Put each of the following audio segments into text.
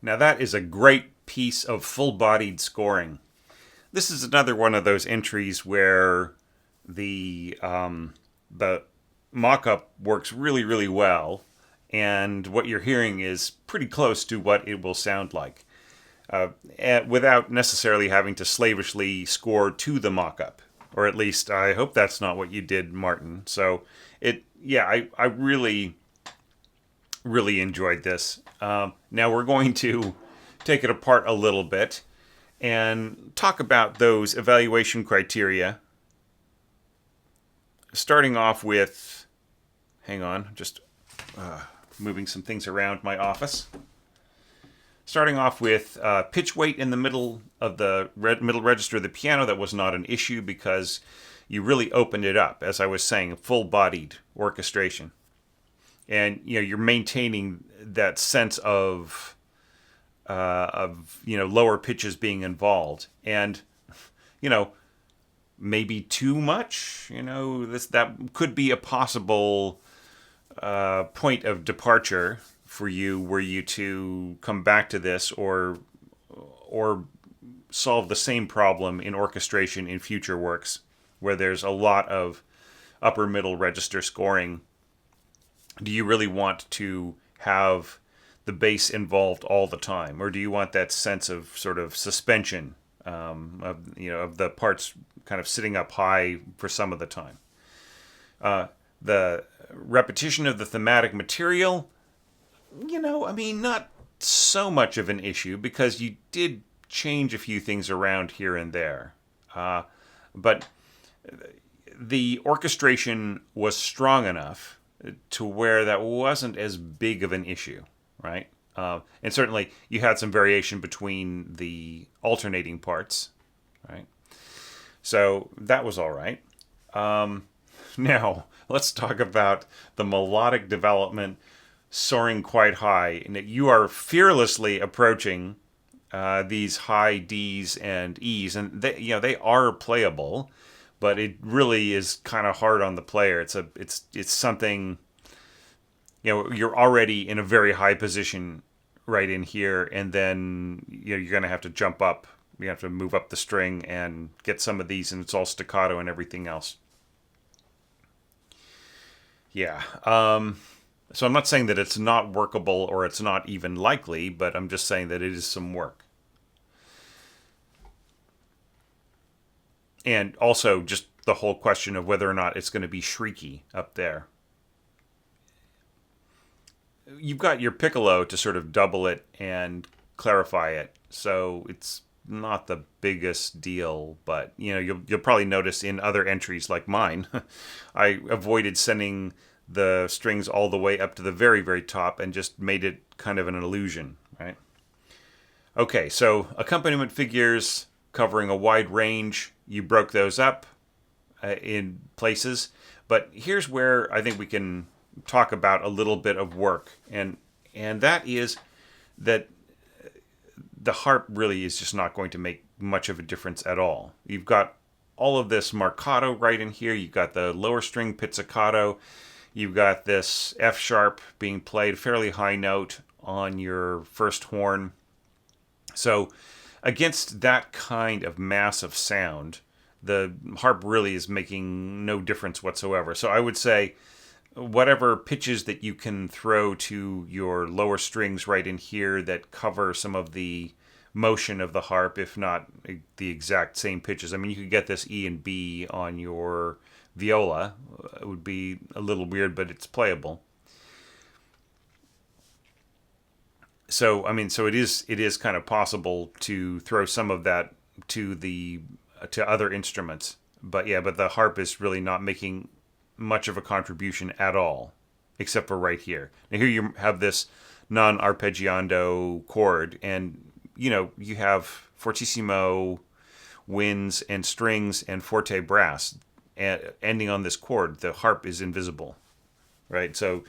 Now that is a great piece of full-bodied scoring. This is another one of those entries where the mock-up works really, really well, and what you're hearing is pretty close to what it will sound like, without necessarily having to slavishly score to the mock-up. Or at least I hope that's not what you did, Martin. So I really, really enjoyed this. Now we're going to take it apart a little bit and talk about those evaluation criteria. Starting off with, hang on, just moving some things around my office. Starting off with pitch weight in the middle of the middle register of the piano. That was not an issue because you really opened it up, as I was saying, full-bodied orchestration, and you're maintaining that sense of lower pitches being involved, and maybe too much. That could be a possible point of departure for you, were you to come back to this or solve the same problem in orchestration in future works where there's a lot of upper middle register scoring. Do you really want to have the bass involved all the time, or do you want that sense of sort of suspension of the parts kind of sitting up high for some of the time? The repetition of the thematic material, not so much of an issue because you did change a few things around here and there. But the orchestration was strong enough to where that wasn't as big of an issue, right? And certainly you had some variation between the alternating parts, right? So that was all right. Now, let's talk about the melodic development soaring quite high, and that you are fearlessly approaching these high D's and E's, and they are playable, but it really is kind of hard on the player. It's something, you're already in a very high position right in here, and then you're going to have to jump up. You have to move up the string and get some of these, and it's all staccato and everything else. Yeah. So I'm not saying that it's not workable or it's not even likely, but I'm just saying that it is some work. And also just the whole question of whether or not it's going to be shrieky up there. You've got your piccolo to sort of double it and clarify it, so it's not the biggest deal, but you'll probably notice in other entries like mine, I avoided sending the strings all the way up to the very, very top and just made it kind of an illusion, right? Okay, so accompaniment figures covering a wide range. You broke those up in places, but here's where I think we can talk about a little bit of work, and that is that the harp really is just not going to make much of a difference at all. You've got all of this marcato right in here. You've got the lower string pizzicato. You've got this F sharp being played fairly high note on your first horn. So against that kind of massive sound, the harp really is making no difference whatsoever. So I would say whatever pitches that you can throw to your lower strings right in here that cover some of the motion of the harp, if not the exact same pitches. I mean, you could get this E and B on your viola. It would be a little weird, but it's playable. So it is kind of possible to throw some of that to other instruments. But the harp is really not making much of a contribution at all, except for right here. Now here you have this non-arpeggiando chord, and you have fortissimo, winds, and strings, and forte brass ending on this chord. The harp is invisible, right? So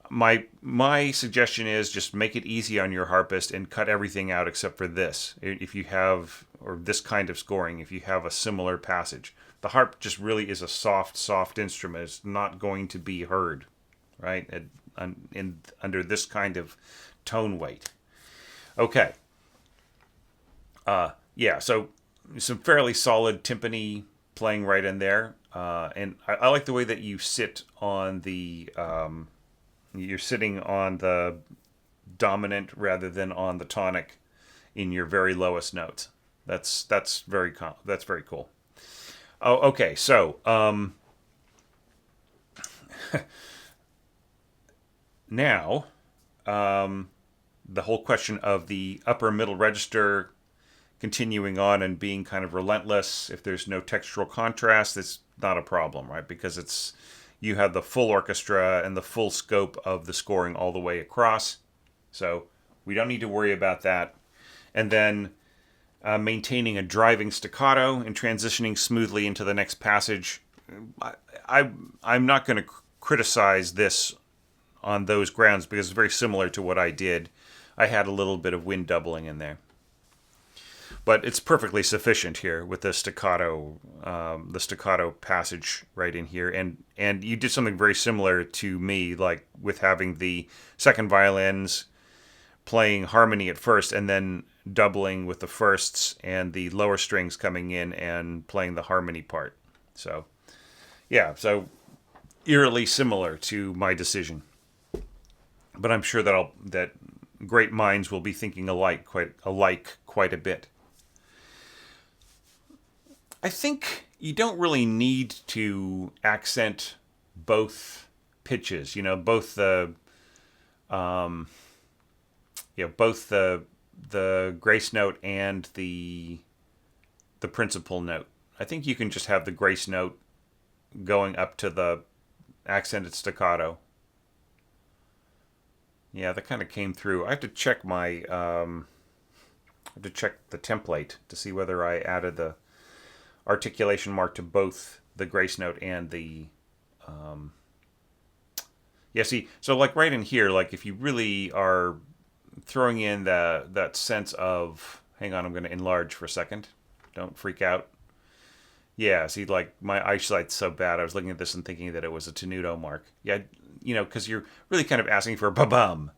my suggestion is just make it easy on your harpist and cut everything out except for this. If you have, or this kind of scoring, if you have a similar passage. The harp just really is a soft instrument. It's not going to be heard, right? Under this kind of tone weight. Okay. Yeah, so some fairly solid timpani playing right in there. And I like the way that you sit on the. You're sitting on the dominant rather than on the tonic in your very lowest notes. That's very cool. Oh, okay. So now the whole question of the upper middle register continuing on and being kind of relentless. If there's no textural contrast, it's not a problem, right? Because it's you have the full orchestra and the full scope of the scoring all the way across. So we don't need to worry about that. And then maintaining a driving staccato and transitioning smoothly into the next passage. I'm not going to criticize this on those grounds because it's very similar to what I did. I had a little bit of wind doubling in there, but it's perfectly sufficient here with the staccato passage right in here. And you did something very similar to me, like with having the second violins playing harmony at first and then doubling with the firsts and the lower strings coming in and playing the harmony part. So yeah, so eerily similar to my decision, but I'm sure that great minds will be thinking alike quite a bit. I think you don't really need to accent both pitches. Both the grace note and the principal note. I think you can just have the grace note going up to the accented staccato. Yeah, that kind of came through. I have to check the template to see whether I added the articulation mark to both the grace note and the yeah, see, so like right in here, like if you really are throwing in that sense of, hang on, I'm going to enlarge for a second, don't freak out. Yeah, see, like my eyesight's so bad, I was looking at this and thinking that it was a tenuto mark. Yeah, because you're really kind of asking for a ba-bum,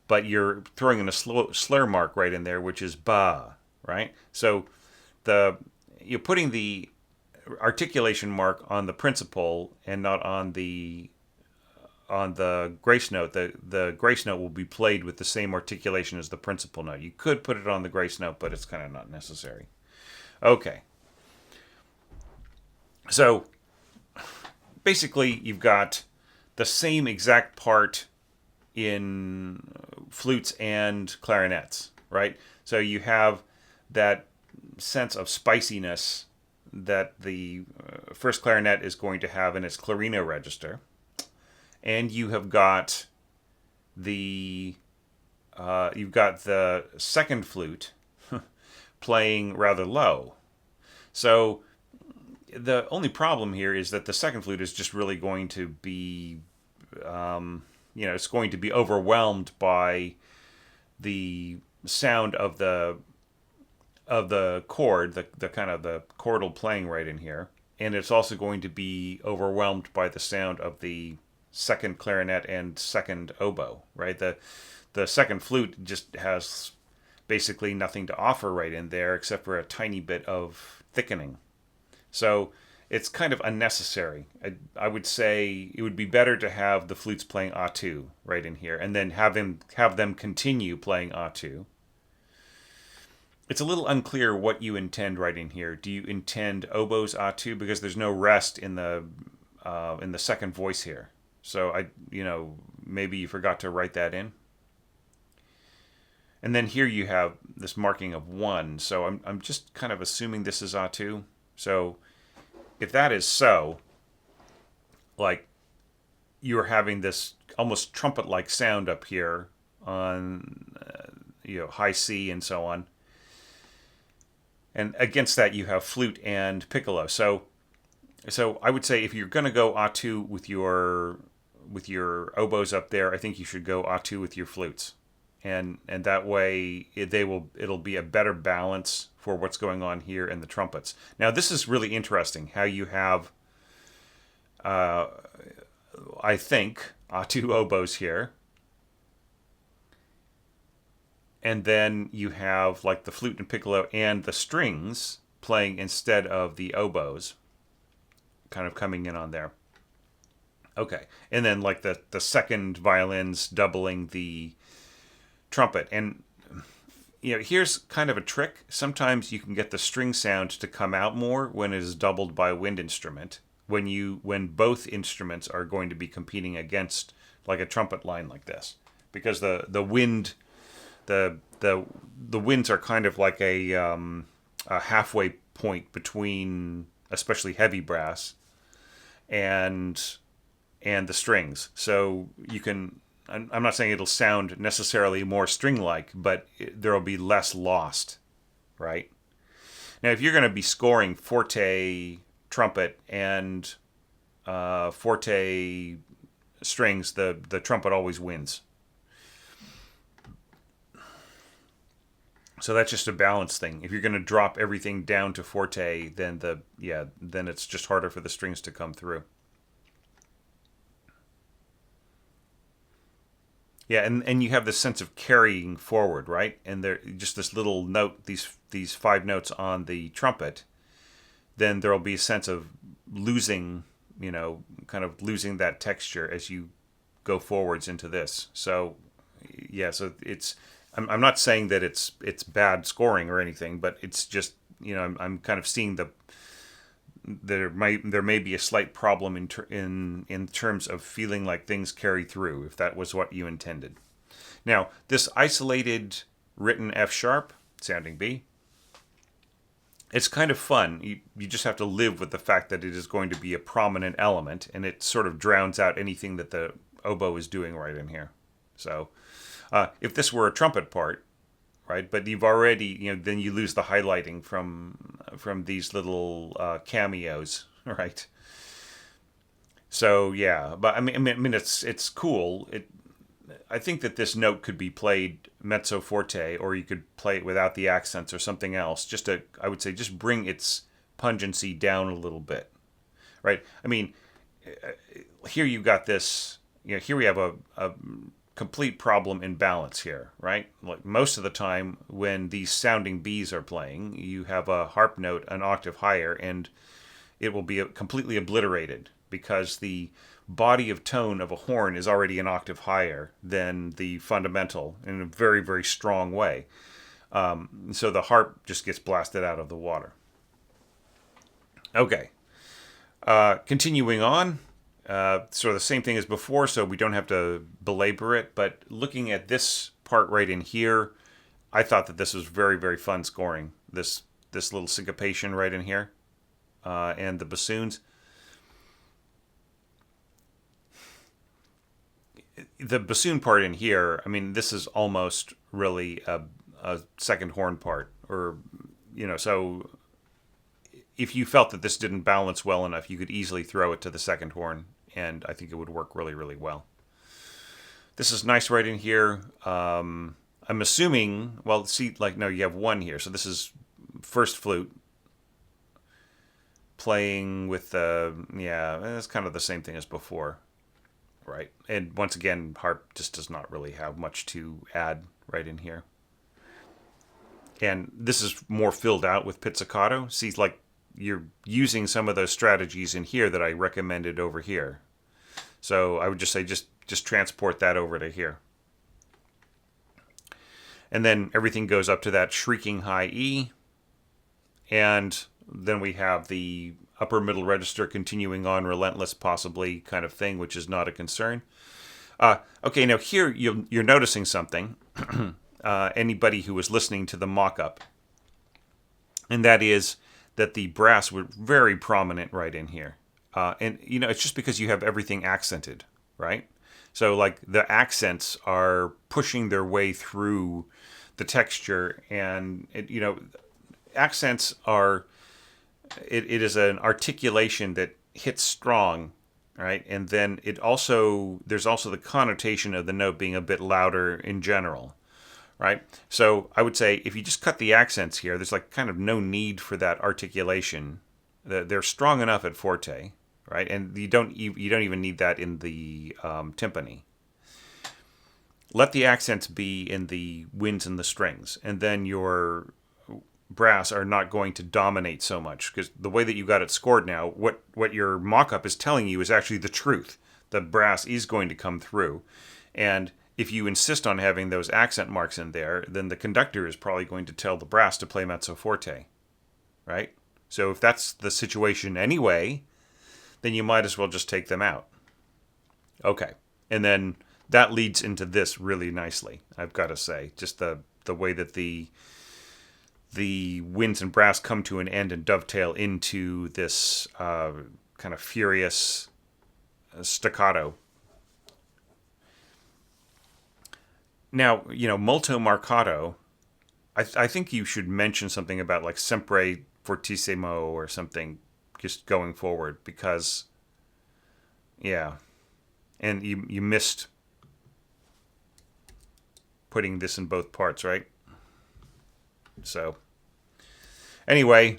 but you're throwing in a slur mark right in there, which is ba, right? So you're putting the articulation mark on the principal and not on the grace note. The grace note will be played with the same articulation as the principal note. You could put it on the grace note, but it's kind of not necessary. Okay. So basically you've got the same exact part in flutes and clarinets, right? So you have that sense of spiciness that the first clarinet is going to have in its clarino register, and you have got you've got the second flute playing rather low. So the only problem here is that the second flute is just really going to be it's going to be overwhelmed by the sound of the chord, the kind of the chordal playing right in here, and it's also going to be overwhelmed by the sound of the second clarinet and second oboe, right? The second flute just has basically nothing to offer right in there except for a tiny bit of thickening. So it's kind of unnecessary. I would say it would be better to have the flutes playing A2 right in here, and then have them continue playing A2. It's a little unclear what you intend right in here. Do you intend oboes A2, because there's no rest in the second voice here? So maybe you forgot to write that in. And then here you have this marking of 1. So I'm just kind of assuming this is A2. So if that is so, like you're having this almost trumpet-like sound up here on high C and so on. And against that you have flute and piccolo. So I would say if you're going to go A2 with your oboes up there, I think you should go A2 with your flutes. And that way it'll be a better balance for what's going on here in the trumpets. Now this is really interesting how you have I think A2 oboes here. and then you have like the flute and piccolo and the strings playing instead of the oboes, kind of coming in on there. Okay, and then like the second violins doubling the trumpet. And here's kind of a trick. Sometimes you can get the string sound to come out more when it is doubled by a wind instrument. When both instruments are going to be competing against like a trumpet line like this, because the wind the winds are kind of like a halfway point between especially heavy brass and the strings. So you can. I'm not saying it'll sound necessarily more string-like, but there'll be less lost, right? Now, if you're going to be scoring forte trumpet and forte strings, the trumpet always wins. So that's just a balance thing. If you're going to drop everything down to forte, then then it's just harder for the strings to come through. Yeah, and you have this sense of carrying forward, right? And there just this little note, these 5 notes on the trumpet, then there'll be a sense of losing, kind of losing that texture as you go forwards into this. So yeah, so it's I'm not saying that it's bad scoring or anything, but it's just I'm kind of seeing there may be a slight problem in terms of feeling like things carry through, if that was what you intended. Now, this isolated written F sharp sounding B, it's kind of fun. You just have to live with the fact that it is going to be a prominent element, and it sort of drowns out anything that the oboe is doing right in here. So if this were a trumpet part, right? But you've already, then you lose the highlighting from these little cameos, right? So yeah, but I mean, it's cool. I think that this note could be played mezzo forte, or you could play it without the accents or something else. I would say, just bring its pungency down a little bit, right? I mean, here you got this. Here we have a complete problem in balance here, right? Like most of the time when these sounding Bs are playing, you have a harp note an octave higher, and it will be completely obliterated because the body of tone of a horn is already an octave higher than the fundamental in a very, very strong way. So the harp just gets blasted out of the water. Okay. Continuing on. Sort of the same thing as before, so we don't have to belabor it. But looking at this part right in here, I thought that this was very, very fun scoring. This little syncopation right in here, and the bassoons. The bassoon part in here, I mean, this is almost really a second horn part, or so. If you felt that this didn't balance well enough, you could easily throw it to the second horn, and I think it would work really, really well. This is nice right in here. I'm assuming, well, see, no, you have 1 here. So this is first flute playing with it's kind of the same thing as before, right? And once again, harp just does not really have much to add right in here. And this is more filled out with pizzicato. See, you're using some of those strategies in here that I recommended over here. So I would just say just transport that over to here. And then everything goes up to that shrieking high E. And then we have the upper middle register continuing on relentless possibly kind of thing, which is not a concern. Okay, now here you're noticing something. Anybody who was listening to the mock-up. And that is that the brass were very prominent right in here. And, it's just because you have everything accented, right? So, the accents are pushing their way through the texture, and, accents are, it is an articulation that hits strong, right? And then there's also the connotation of the note being a bit louder in general. Right? So I would say if you just cut the accents here, there's kind of no need for that articulation. They're strong enough at forte, right? And you don't even need that in the timpani. let the accents be in the winds and the strings, and then your brass are not going to dominate so much, because the way that you got it scored now, what your mock-up is telling you is actually the truth. The brass is going to come through, and if you insist on having those accent marks in there, then the conductor is probably going to tell the brass to play mezzo forte, right? So if that's the situation anyway, then you might as well just take them out. Okay, and then that leads into this really nicely, I've got to say. Just the way that the winds and brass come to an end and dovetail into this kind of furious staccato. Now, molto marcato, I think you should mention something about like sempre fortissimo or something just going forward, because, yeah. And you missed putting this in both parts, right? So, anyway,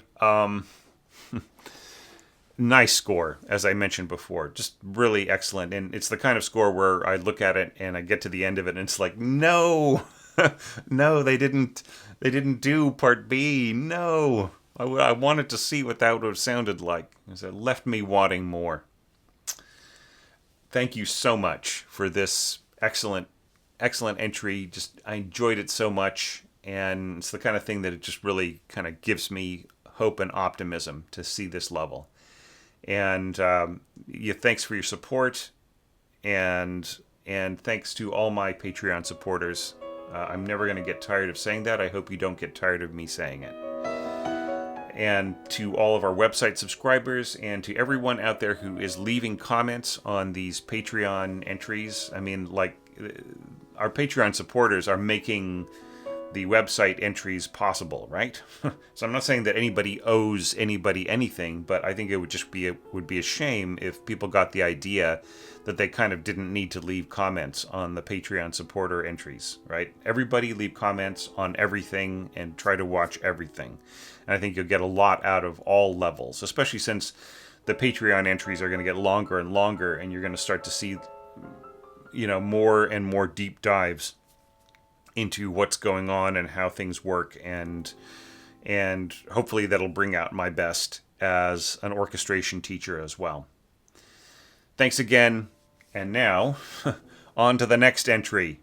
nice score, as I mentioned before. Just really excellent. And it's the kind of score where I look at it and I get to the end of it and it's like, no, no, they didn't do part B. No, I wanted to see what that would have sounded like. It left me wanting more. Thank you so much for this excellent entry. Just, I enjoyed it so much, and it's the kind of thing that it just really kind of gives me hope and optimism to see this level. And thanks for your support, and thanks to all my Patreon supporters. I'm never going to get tired of saying that. I hope you don't get tired of me saying it. And to all of our website subscribers, and to everyone out there who is leaving comments on these Patreon entries. I mean, like, our Patreon supporters are making the website entries possible, right? So I'm not saying that anybody owes anybody anything, but I think it would be a shame if people got the idea that they kind of didn't need to leave comments on the Patreon supporter entries, right? Everybody leave comments on everything and try to watch everything. And I think you'll get a lot out of all levels, especially since the Patreon entries are going to get longer and longer, and you're going to start to see, more and more deep dives into what's going on and how things work, and hopefully that'll bring out my best as an orchestration teacher as well. Thanks again, and now on to the next entry.